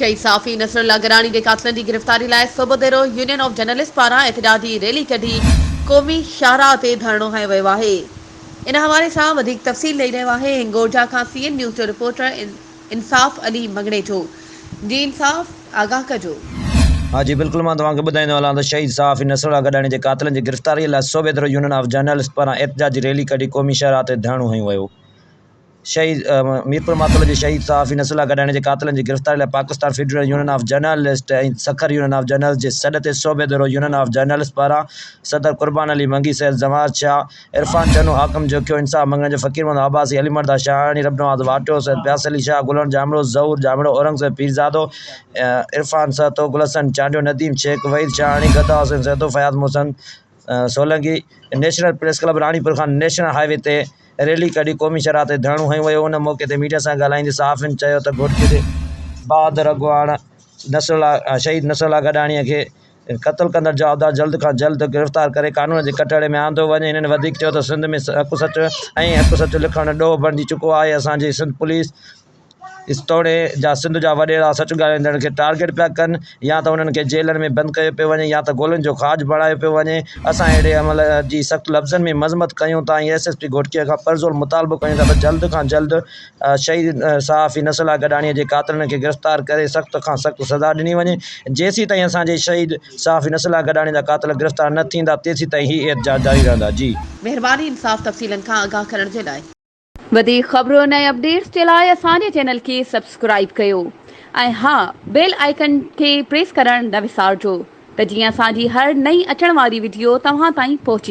शहीद साफ़ी नसरुल्लाह गरानी के कातलनि की गिरफ्तारी लाइ सूबेदारो यूनियन ऑफ जर्नलिस्ट पारां एहतजाजी रैली कढी क़ौमी शाहराह ते धरणो हयो वियो आहे। इन हवाले सां वधीक तफ़सील ॾेई रहियो आहे हिंगोरजा खां CNN न्यूज़ जो रिपोर्टर इंसाफ़ अली मंगणेजो। जी इंसाफ़, आगाह कजो। हाँ जी बिल्कुल, मां तव्हांखे ॿुधाईंदो हलां त शहीद साफ़ी नसरुल्लाह गडानी जे कातलनि जी गिरफ़्तारीअ लाइ सूबेदारो यूनियन ऑफ जर्नलिस्ट पारां एहतजाजी रैली कढी क़ौमी शाहराह ते धरणो हयो वियो। शहीद मीरपुर मातल जे शहीद साफ़ी नसरुल्लाह गडानी जे कातलनि जी गिरफ़्तारी लाइ Pakistan federal union of journalist ऐं सखर यूनियन ऑफ जर्नलिस्ट जे सॾ ते सूबेदारो यूनियन ऑफ जर्नलिस्ट पारां सदर कुर्बान अली मंगी सैद जमात शाह इरफान चनू हाकिम जोखियो इंसाफ़ मंगण जो फ़कीर मोहम्मद अब्बासी अली मर्दा शाहानी रबनवाज़ वाटो सैद प्यास अली शाह गुलण जामड़ो ज़हूर जामड़ो Aurangzeb पीरज़ादो Irfan सहतो Gulsan Chandio Nadeem Sheikh Waheed Shahani Gada Hussain Sahto Fayaz Mohsin Solanki national press club Ranipur Khan national highway ते रैली कढी क़ौमी शाहराह ते धरणो हयो वियो। उन मौक़े ते मीडिया सां ॻाल्हाईंदे सहाफ़ियुनि चयो त घोटके ते बहादुर अॻुवाण शहीद नसरुल्लाह गडाणीअ खे क़त्ल कंदड़ जवाबदार जल्द खां जल्द गिरफ़्तार करे कानून जे कटहरे में आंदो वञे। इन्हनि वधीक चयो त सिंध में हक़ सच लिखण ॾोह बणिजी चुको आहे। असांजी सिंध पुलिस तोड़े जा सिंध जा वॾेरा सच ॻाल्हाईंदड़ खे टारगेट पिया कनि, या त उन्हनि खे जेलनि में बंदि कयो पियो वञे या त गोलियुनि जो खाज बणायो पियो वञे। असां अहिड़े अमल जी सख़्तु लफ़्ज़नि में मज़म्मत कयूं था ऐं SSP घोटकीअ खां परज़ोर मुतालबो कयूं था त जल्द खां जल्द शहीद साफ़ी नसरुल्लाह गडाणीअ जे कातलनि खे गिरफ़्तार करे सख़्त खां सख़्तु सज़ा ॾिनी वञे। जेसीं ताईं असांजे शहीद साफ़ी नसरुल्लाह गडाणी जा कातल गिरफ़्तार न थींदा तेसीं ताईं ही एहतजाज जारी रहंदा। जी महिरबानी इंसाफ़ तफ़सीलनि खां आगाह करण जे लाइ। वधीक ख़बरुनि ऐं अपडेट्स जे लाइ असांजे चैनल खे सब्सक्राइब कयो ऐं हा, बेल आइकन खे प्रेस करणु न विसारिजो त जीअं असांजी हर नई अचण वारी वीडियो तव्हां ताईं पहुची